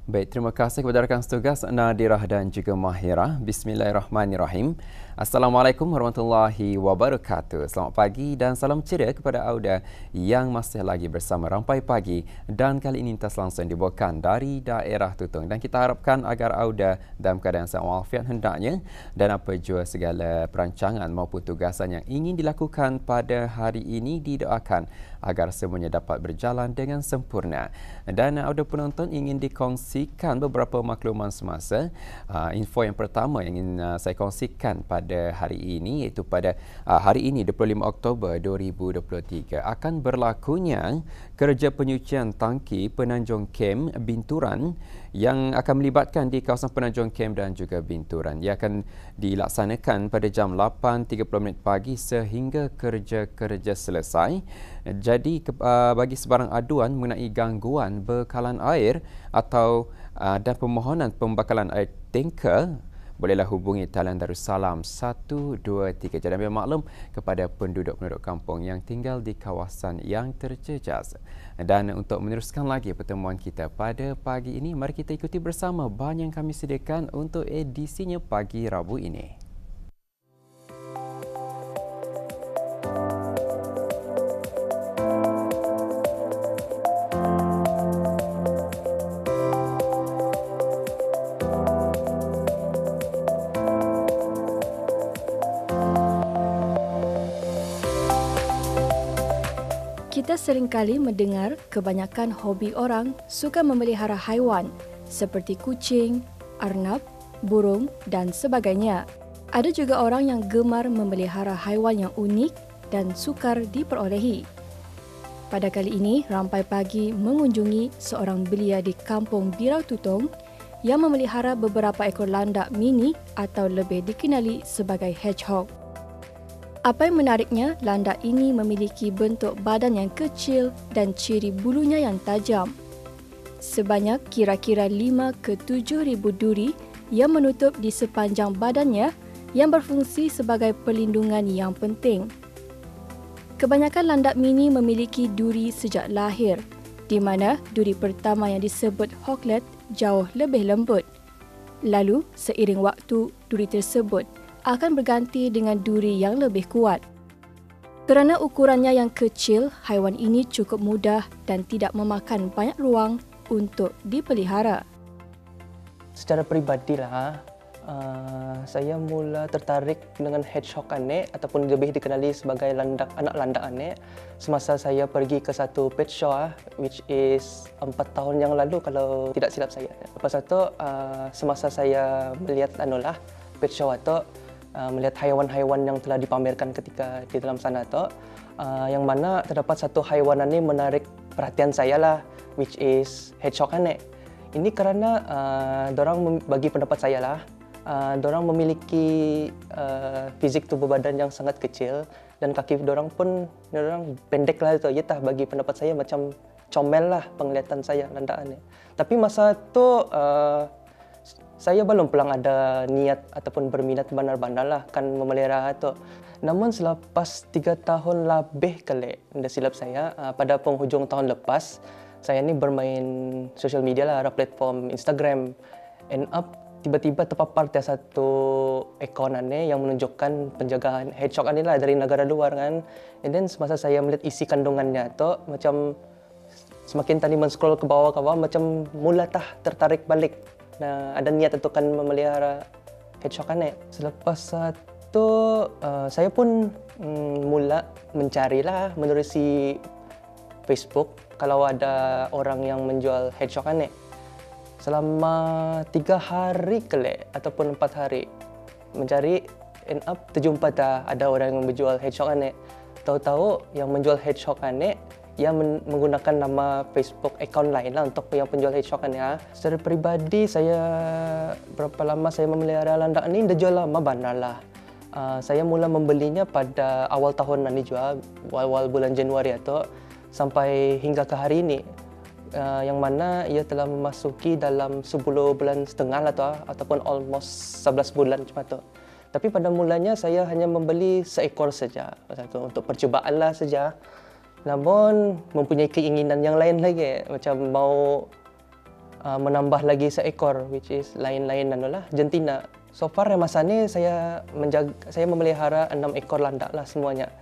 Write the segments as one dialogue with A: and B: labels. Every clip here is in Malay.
A: Baik, terima kasih kepada rakan setugas Nadirah dan juga Mahira. Bismillahirrahmanirrahim. Assalamualaikum warahmatullahi wabarakatuh. Selamat pagi dan salam ceria kepada Auda yang masih lagi bersama Rampai Pagi dan kali ini tas langsung dibawakan dari daerah Tutong. Dan kita harapkan agar Auda dalam keadaan sihat walafiat hendaknya dan apa jua segala perancangan maupun tugasan yang ingin dilakukan pada hari ini didoakan agar semuanya dapat berjalan dengan sempurna. Dan Auda penonton ingin dikongsikan beberapa makluman semasa. Info yang pertama yang ingin saya kongsikan pada hari ini iaitu pada hari ini 25 Oktober 2023 akan berlakunya kerja penyucian tangki Penanjung Kem Binturan yang akan melibatkan di kawasan Penanjung Kem dan juga Binturan. Ia akan dilaksanakan pada jam 8.30 pagi sehingga kerja-kerja selesai. Jadi bagi sebarang aduan mengenai gangguan bekalan air atau dan permohonan pembakalan air tanker, bolehlah hubungi talian Darussalam 123. Jadi ambil maklum kepada penduduk-penduduk kampung yang tinggal di kawasan yang terjejas. Dan untuk meneruskan lagi pertemuan kita pada pagi ini, mari kita ikuti bersama bahan yang kami sediakan untuk edisinya pagi Rabu ini.
B: Kita seringkali mendengar kebanyakan hobi orang suka memelihara haiwan seperti kucing, arnab, burung dan sebagainya. Ada juga orang yang gemar memelihara haiwan yang unik dan sukar diperolehi. Pada kali ini, Rampai Pagi mengunjungi seorang belia di Kampung Birau Tutong yang memelihara beberapa ekor landak mini atau lebih dikenali sebagai hedgehog. Apa yang menariknya, landak ini memiliki bentuk badan yang kecil dan ciri bulunya yang tajam. Sebanyak kira-kira 5 ke 7 ribu duri yang menutup di sepanjang badannya yang berfungsi sebagai perlindungan yang penting. Kebanyakan landak mini memiliki duri sejak lahir, di mana duri pertama yang disebut hoglet jauh lebih lembut. Lalu, seiring waktu, duri tersebut akan berganti dengan duri yang lebih kuat. Kerana ukurannya yang kecil, haiwan ini cukup mudah dan tidak memakan banyak ruang untuk dipelihara.
C: Secara peribadilah, saya mula tertarik dengan hedgehog anek ataupun lebih dikenali sebagai anak landak anek semasa saya pergi ke satu pet show which is 4 tahun yang lalu kalau tidak silap saya. Lepas itu semasa saya melihat pet show atau melihat haiwan-haiwan yang telah dipamerkan ketika di dalam sana tu, yang mana terdapat satu haiwan ini menarik perhatian saya lah, which is hedgehog anek. Ini kerana dorang bagi pendapat saya lah, dorang memiliki fizik tubuh badan yang sangat kecil dan kaki dorang pun pendek lah tu. Ya tah, bagi pendapat saya macam comel lah penglihatan saya landak anek. Tapi masa tu saya belum pulang ada niat ataupun berminat benar-benar lah kan memelihara itu. Namun selepas 3 tahun lebih kali, tidak silap saya, pada penghujung tahun lepas, saya ni bermain social media lah, platform Instagram. End up, tiba-tiba terpapar tiada satu akaun aneh yang menunjukkan penjagaan hedgehog ni lah dari negara luar kan. And then semasa saya melihat isi kandungannya tu, macam semakin tadi men-scroll ke bawah-bawah, macam mula tertarik balik. Nah, ada niat untuk kan memelihara hedgehog anek. Selepas itu, saya pun mula mencarilah menerusi Facebook kalau ada orang yang menjual hedgehog anek. Selama 3 hari ataupun 4 hari mencari, end up terjumpa ada orang yang menjual hedgehog anek. Tahu-tahu yang menjual hedgehog anek yang menggunakan nama Facebook account lain lah untuk yang penjual hedgehog ni. Secara peribadi, berapa lama saya memelihara landak ni, dah jual lama benar lah. Saya mula membelinya pada awal tahun ni juga, awal bulan Januari atau sampai hingga ke hari ini. Yang mana ia telah memasuki dalam 10 bulan setengah lah tu, ataupun almost 11 bulan macam tu. Tapi pada mulanya saya hanya membeli seekor saja, untuk percubaan lah saja. Namun mempunyai keinginan yang lain lagi, macam mau menambah lagi seekor, which is lain-lain lah jantina. So far masa ni saya memelihara 6 ekor landak lah semuanya.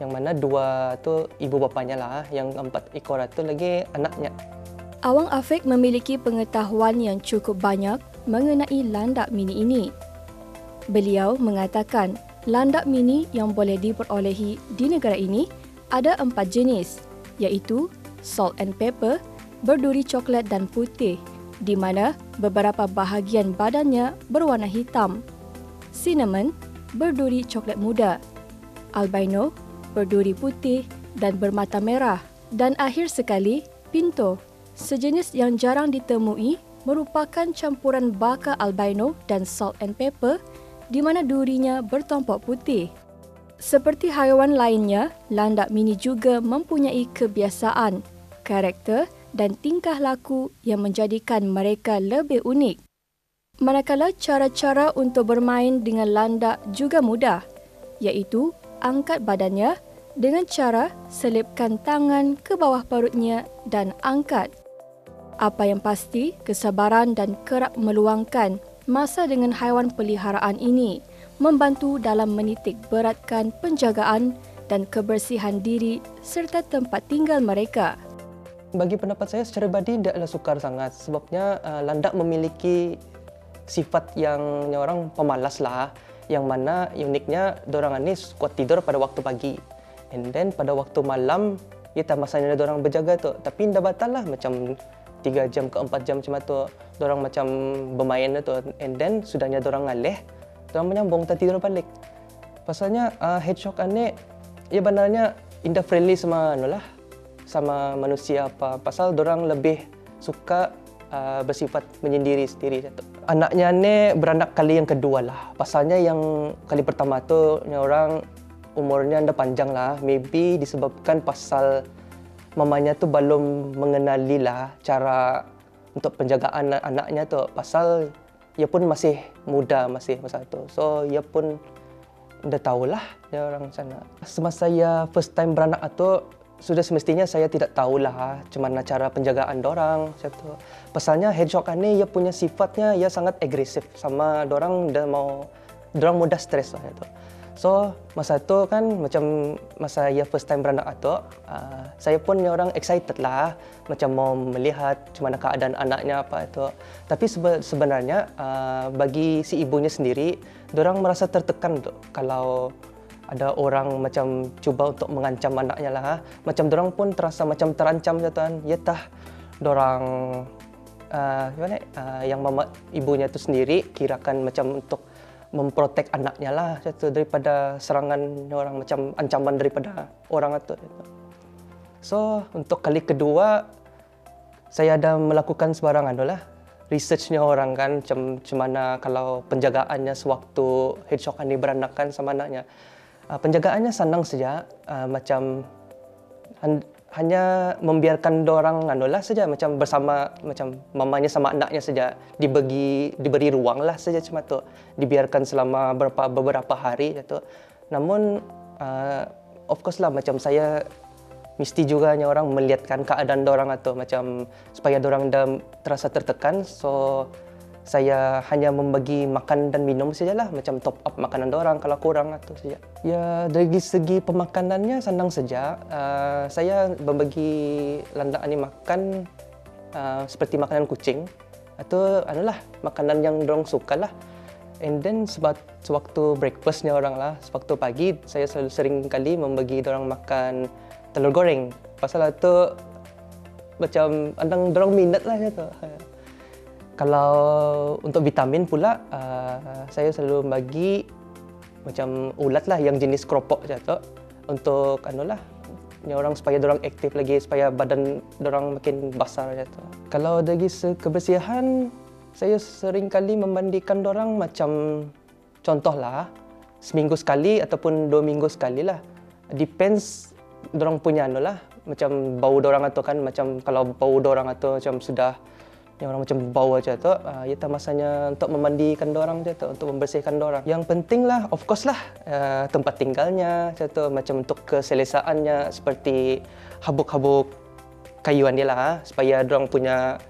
C: Yang mana 2 tu ibu bapanya lah, yang 4 ekor tu lagi anaknya.
B: Awang Afiq memiliki pengetahuan yang cukup banyak mengenai landak mini ini. Beliau mengatakan landak mini yang boleh diperolehi di negara ini ada 4 jenis, iaitu salt and pepper, berduri coklat dan putih, di mana beberapa bahagian badannya berwarna hitam, cinnamon, berduri coklat muda, albino, berduri putih dan bermata merah, dan akhir sekali, pinto, sejenis yang jarang ditemui merupakan campuran baka albino dan salt and pepper di mana durinya bertompok putih. Seperti haiwan lainnya, landak mini juga mempunyai kebiasaan, karakter dan tingkah laku yang menjadikan mereka lebih unik. Manakala cara-cara untuk bermain dengan landak juga mudah, iaitu angkat badannya dengan cara selipkan tangan ke bawah perutnya dan angkat. Apa yang pasti, kesabaran dan kerap meluangkan masa dengan haiwan peliharaan ini membantu dalam menitik beratkan penjagaan dan kebersihan diri serta tempat tinggal mereka.
C: Bagi pendapat saya secara pribadi tidaklah sukar sangat, sebabnya landak memiliki sifat yang orang pemalas lah, yang mana uniknya dorang ini kuat tidur pada waktu pagi, and then pada waktu malam kita masanya dorang berjaga tu, tapi tidak batal lah macam 3 jam ke 4 jam macam tu dorang macam bermain tu, and then sudahnya dorang ngalih, dorang menyambung tak tidur balik. Pasalnya hedgehog ni ia benarnya indah friendly sama manusia apa, pasal dorang lebih suka bersifat menyendiri sendiri. Anaknya ni beranak kali yang kedua lah. Pasalnya yang kali pertama tu orang umurnya anda panjang lah. Maybe disebabkan pasal mamanya tu belum mengenali lah cara untuk penjagaan anaknya tu. Pasal ia pun masih muda masih masa tu. So ia pun dah tahulah dia orang sana. Semasa saya first time beranak tu, sudah semestinya saya tidak tahulah macam mana cara penjagaan dorang. Pasalnya hedgehog ni ia punya sifatnya ia sangat agresif sama dorang, dorang mudah stres lah itu. So masa tu kan macam masa ia first time beranak tu, saya pun orang excited lah macam mau melihat macam mana keadaan anaknya apa itu. Tapi sebenarnya bagi si ibunya sendiri, dorang merasa tertekan tu kalau ada orang macam cuba untuk mengancam anaknya lah. Macam dorang pun terasa macam terancam jatuhan. Ya tah dorang yang mama ibunya tu sendiri kirakan macam untuk memprotek anaknya lah daripada serangan orang, macam ancaman daripada orang itu. So untuk kali kedua saya ada melakukan sebarangan lah researchnya orang kan macam mana kalau penjagaannya sewaktu hedgehog ini beranakan sama anaknya. Penjagaannya senang saja, macam hanya membiarkan dorang lah saja macam bersama macam mamanya sama anaknya saja, diberi ruang lah saja cuma tu, dibiarkan selama beberapa hari itu. Namun of course lah macam saya mesti juga orang melihatkan keadaan dorang atau macam supaya dorang dah terasa tertekan. So saya hanya membagi makan dan minum sajalah, macam top up makanan dorang kalau kurang atau saja. Ya dari segi pemakanannya senang saja. Saya membagi landak ini makan seperti makanan kucing atau makanan yang dorang suka lah. And then sewaktu breakfastnya orang lah, sewaktu pagi saya selalu sering kali membagi dorang makan telur goreng. Pasal itu macam andang dorang minat lah tu. Kalau untuk vitamin pula, saya selalu bagi macam ulat lah yang jenis keropok jatuh untuk orang supaya dorang aktif lagi, supaya badan dorang makin besar jatuh. Kalau dari segi kebersihan, saya sering kali memandikan dorang macam contohlah seminggu sekali ataupun 2 minggu sekali lah. Depends dorang punya macam bau dorang atau kan macam kalau bau dorang atau macam sudah yang orang macam bau aja tu, ya masanya untuk memandikan dorang je tu, untuk membersihkan dorang. Yang penting lah, of course lah, tempat tinggalnya, macam untuk keselesaannya seperti habuk-habuk kayuan dia lah, supaya dorang punya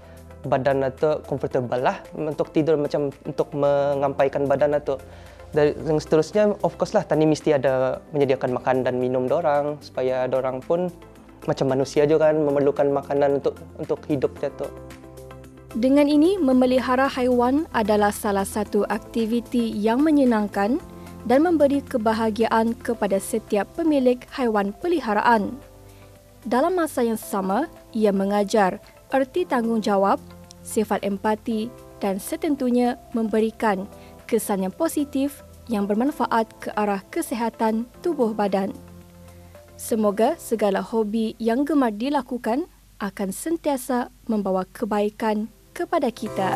C: badan itu comfortable lah untuk tidur, macam untuk mengampaikan badan itu. Dan yang seterusnya, of course lah, tani mesti ada menyediakan makan dan minum dorang supaya dorang pun macam manusia juga kan memerlukan makanan untuk hidup jatuh.
B: Dengan ini, memelihara haiwan adalah salah satu aktiviti yang menyenangkan dan memberi kebahagiaan kepada setiap pemilik haiwan peliharaan. Dalam masa yang sama, ia mengajar erti tanggungjawab, sifat empati dan setentunya memberikan kesan yang positif yang bermanfaat ke arah kesihatan tubuh badan. Semoga segala hobi yang gemar dilakukan akan sentiasa membawa kebaikan kepada kita.